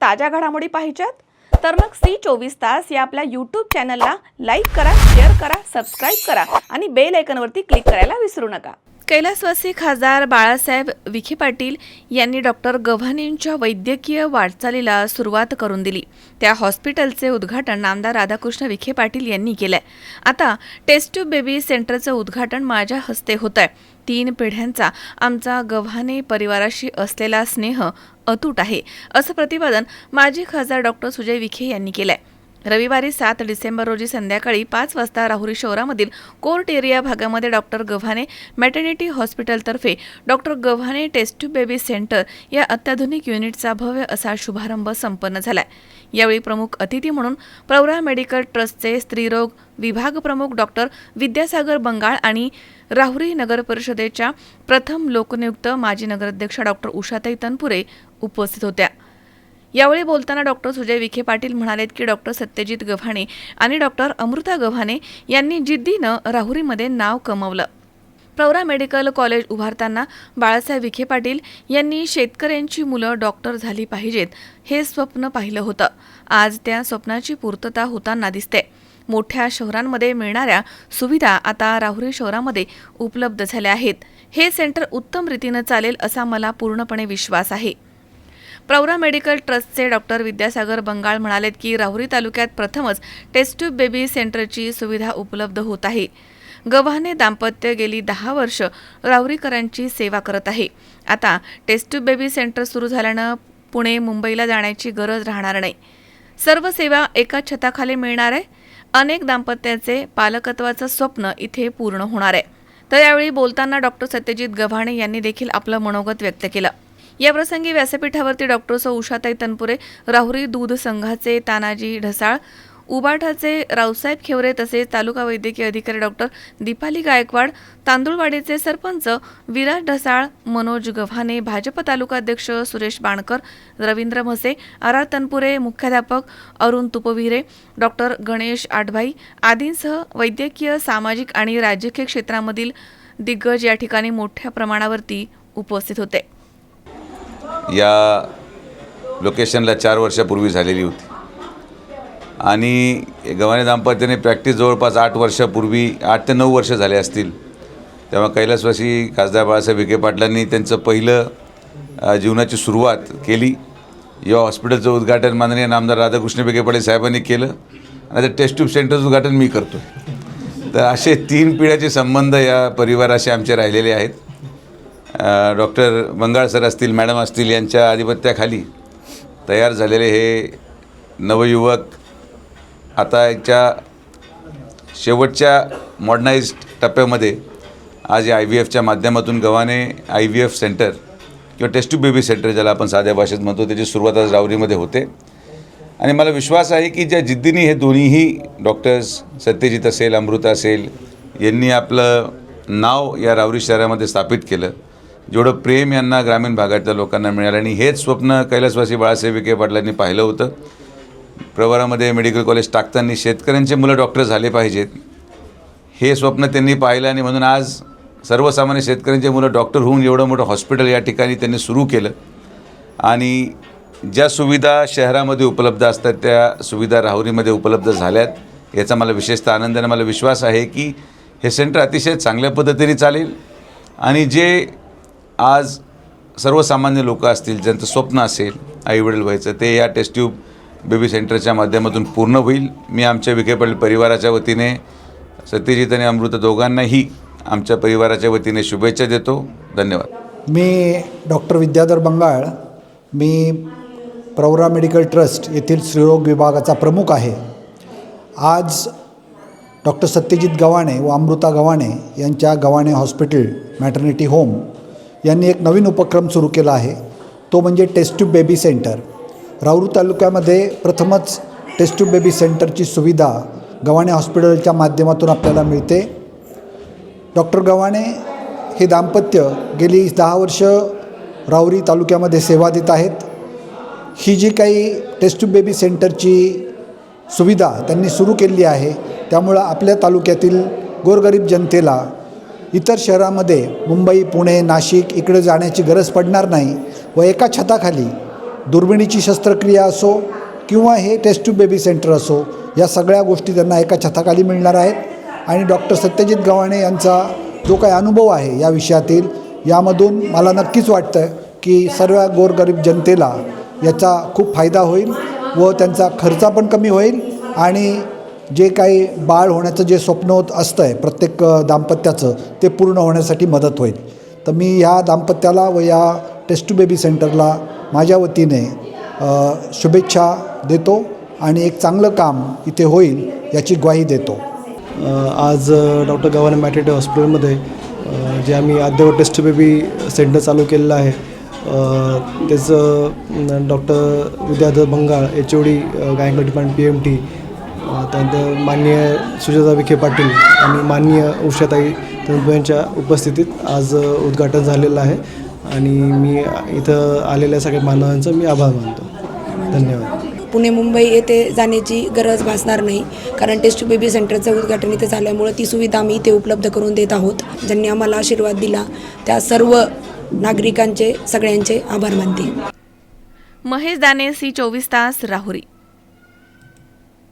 ताज्या घडामोडी पाहिजेत तर मग C24 तास या आपल्या YouTube चॅनलला लाईक करा, शेअर करा, सबस्क्राइब करा आणि बेल आयकॉनवरती क्लिक करायला विसरू नका। कैलासवासी खासदार बाळासाहेब विखे पाटील यांनी डॉक्टर गव्हाणेंच्या वैद्यकीय वाटचालीला सुरुवात करून दिली। त्या हॉस्पिटलचे उद्घाटन आमदार राधाकृष्ण विखे पाटील यांनी केले। आता टेस्ट ट्यूब बेबी सेंटरचे उद्घाटन माझ्या हस्ते होत आहे। 3 पिढ्यांचा आमचा गव्हाणे परिवाराशी असलेला स्नेह अतूट आहे, असं प्रतिपादन माजी खासदार डॉक्टर सुजय विखे यांनी केलंय। रविवारी 7 डिसेंबर रोजी संध्याकाळी 5 वाजता राहुरी शहरामधील कोर्ट एरिया भागामध्ये डॉक्टर गव्हाणे मॅटर्निटी हॉस्पिटलतर्फे doctor Gavhane test tube baby centre या अत्याधुनिक युनिटचा भव्य असा शुभारंभ संपन्न झालाय। यावेळी प्रमुख अतिथी म्हणून प्रवरा मेडिकल ट्रस्टचे स्त्रीरोग विभाग प्रमुख डॉक्टर विद्यासागर बंगाळ आणि राहुरी नगर परिषदेच्या प्रथम लोकनियुक्त माजी नगराध्यक्ष डॉक्टर उषाताई तनपुरे उपस्थित होत्या। यावेळी बोलताना डॉक्टर सुजय विखे पाटील म्हणालेत की डॉक्टर सत्यजित गव्हाणे आणि डॉक्टर अमृता गव्हाणे यांनी जिद्दीनं राहुरीमध्ये नाव कमवलं। प्रवरा मेडिकल कॉलेज उभारताना बाळासाहेब विखे पाटील यांनी शेतकऱ्यांची मुलं डॉक्टर झाली पाहिजेत हे स्वप्न पाहिलं होतं। आज त्या स्वप्नाची पूर्तता होताना दिसते। मोठ्या शहरांमध्ये मिळणाऱ्या सुविधा आता राहुरी शहरामध्ये उपलब्ध झाल्या आहेत। हे सेंटर उत्तम रीतीनं चालेल असा मला पूर्णपणे विश्वास आहे। प्रवरा मेडिकल ट्रस्टचे डॉक्टर विद्यासागर बंगाळ म्हणालेत की राहुरी तालुक्यात प्रथमच टेस्ट ट्यूब बेबी सेंटरची सुविधा उपलब्ध होत आहे। गव्हाणे दाम्पत्य गेली 10 वर्ष राहुरीकरांची सेवा करत आहे। आता टेस्ट ट्यूब बेबी सेंटर सुरू झाल्यानं पुणे मुंबईला जाण्याची गरज राहणार नाही। सर्व सेवा एका छताखाली मिळणार आहे। अनेक दाम्पत्याचे पालकत्वाचं स्वप्न इथे पूर्ण होणार आहे। तर यावेळी बोलताना डॉक्टर सत्यजित गव्हाणे यांनी देखील आपलं मनोगत व्यक्त केलं। या प्रसंगी व्यासपीठावरती डॉक्टर सौ उषाताई तनपुरे, राहुरी दूध संघाचे तानाजी ढसाळ, उबाठाचे रावसाहेब खेवरे तसेच तालुका वैद्यकीय अधिकारी डॉक्टर दीपाली गायकवाड, तांदुळवाडीचे सरपंच विराज ढसाळ, मनोज गव्हाणे, भाजप तालुका अध्यक्ष सुरेश बाणकर, रवींद्र म्हसे, आर तनपुरे, मुख्याध्यापक अरुण तुपविरे, डॉक्टर गणेश आडभाई आदींसह वैद्यकीय, सामाजिक आणि राजकीय क्षेत्रामधील दिग्गज या ठिकाणी मोठ्या प्रमाणावरती उपस्थित होते। या लोकेशनला 4 वर्षापूर्वी झालेली होती आणि गव्हाणे दाम्पत्याने प्रॅक्टिस जवळपास 8 वर्षापूर्वी 8 ते 9 वर्ष झाले असतील। तेव्हा कैलासवासी खासदार बाळासाहेब विखे पाटलांनी त्यांचं पहिलं जीवनाची सुरुवात केली। या हॉस्पिटलचं उद्घाटन माननीय आमदार राधाकृष्ण विखे पाटील साहेबांनी केलं आणि आता टेस्ट ट्यूब सेंटरचं उद्घाटन मी करतो। तर असे 3 पिढ्याचे संबंध या परिवाराशी आमचे राहिलेले आहेत। डॉक्टर बंगाळ सर असतील, मॅडम असतील, यांच्या आधिपत्याखाली तयार झालेले हे नवयुवक आता याच्या शेवटच्या मॉडर्नाइज्ड टप्प्यामध्ये आज या IVFच्या माध्यमातून गव्हाणे IVF सेंटर किंवा टेस्ट ट्यूब बेबी सेंटर ज्याला आपण साध्या भाषेत म्हणतो त्याची सुरुवात आज राहुरीमध्ये होते। आणि मला विश्वास आहे की ज्या जिद्दीने हे दोन्हीही डॉक्टर्स सत्यजित असेल, अमृता असेल यांनी आपलं नाव या राहुरी शहरामध्ये स्थापित केलं, जेवढं प्रेम यांना ग्रामीण भागातल्या लोकांना मिळालं आणि हेच स्वप्न कैलासवासी बाळासाहेब विखे पाटलांनी पाहिलं होतं। प्रवरामध्ये मेडिकल कॉलेज टाकताना शेतकऱ्यांचे मुलं डॉक्टर झाले पाहिजेत हे स्वप्न त्यांनी पाहिलं आणि म्हणून आज सर्वसामान्य शेतकऱ्यांचे मुलं डॉक्टर होऊन एवढं मोठं हॉस्पिटल या ठिकाणी त्यांनी सुरू केलं। आणि ज्या सुविधा शहरामध्ये उपलब्ध असतात त्या सुविधा राहुरीमध्ये उपलब्ध झाल्यात याचा मला विशेषतः आनंद आहे। मला विश्वास आहे की हे सेंटर अतिशय चांगल्या पद्धतीने चालेल आणि जे आज सर्वसामान्य लोक असतील ज्यांचं स्वप्न असेल आईवडील व्हायचं ते या टेस्ट ट्यूब बेबी सेंटरच्या माध्यमातून पूर्ण होईल। मी आमच्या विखे पाटील परिवाराच्या वतीने सत्यजित आणि अमृता दोघांनाही आमच्या परिवाराच्या वतीने शुभेच्छा देतो। धन्यवाद। मी डॉक्टर विद्याधर बंगाळ, मी प्रवरा मेडिकल ट्रस्ट येथील स्त्रीरोग विभागाचा प्रमुख आहे। आज डॉक्टर सत्यजित गव्हाणे व अमृता गव्हाणे यांच्या गव्हाणे हॉस्पिटल मॅटर्निटी होम यांनी एक नवीन उपक्रम सुरू केला आहे, तो म्हणजे test tube baby centre. Rahuri तालुक्यामध्ये प्रथमच टेस्ट ट्यूब बेबी सेंटरची सुविधा गव्हाणे हॉस्पिटलच्या माध्यमातून आपल्याला मिळते। डॉक्टर गव्हाणे हे दाम्पत्य गेली 10 वर्ष राहुरी तालुक्यामध्ये सेवा देत आहेत। ही जी काही टेस्ट ट्यूब बेबी सेंटरची सुविधा त्यांनी सुरू केली आहे त्यामुळं आपल्या तालुक्यातील गोरगरीब जनतेला इतर शहरामध्ये मुंबई, पुणे, नाशिक इकडे जाण्याची गरज पडणार नाही व एका छताखाली दुर्बिणीची शस्त्रक्रिया असो किंवा हे टेस्ट ट्यूब बेबी सेंटर असो, या सगळ्या गोष्टी त्यांना एका छताखाली मिळणार आहेत। आणि डॉक्टर सत्यजित गव्हाणे यांचा जो काही अनुभव आहे या विषयातील, यामधून मला नक्कीच वाटतं की सर्व गोरगरीब जनतेला याचा खूप फायदा होईल व त्यांचा खर्च पण कमी होईल आणि जे काही बाळ होण्याचं जे स्वप्न होत असतं आहे प्रत्येक दाम्पत्याचं, ते पूर्ण होण्यासाठी मदत होईल। तर मी ह्या दाम्पत्याला व या टेस्ट टू बेबी सेंटरला माझ्या वतीने शुभेच्छा देतो आणि एक चांगलं काम इथे होईल याची ग्वाही देतो। आज डॉक्टर गव्हाणे मॅटर्निटी हॉस्पिटलमध्ये जे आम्ही अद्ययावत टेस्ट बेबी सेंटर चालू केलेलं आहे, त्याचं doctor Vidyadhar Bangal HOD Gaikwad department PMT, त्यानंतर माननीय सुजाता विखे पाटील आणि माननीय उषाताई तनपुरे यांच्या उपस्थितीत आज उद्घाटन झालेलं आहे आणि मी इथं आलेल्या सगळ्या मानवांचा मी आभार मानतो। धन्यवाद। पुणे मुंबई येथे जाण्याची गरज भासणार नाही, कारण टेस्ट टू बेबी सेंटरचं उद्घाटन इथे झाल्यामुळं ती सुविधा आम्ही इथे उपलब्ध करून देत आहोत। ज्यांनी आम्हाला आशीर्वाद दिला त्या सर्व नागरिकांचे सगळ्यांचे आभार मानते। महेश दाने, C24 तास, राहुरी।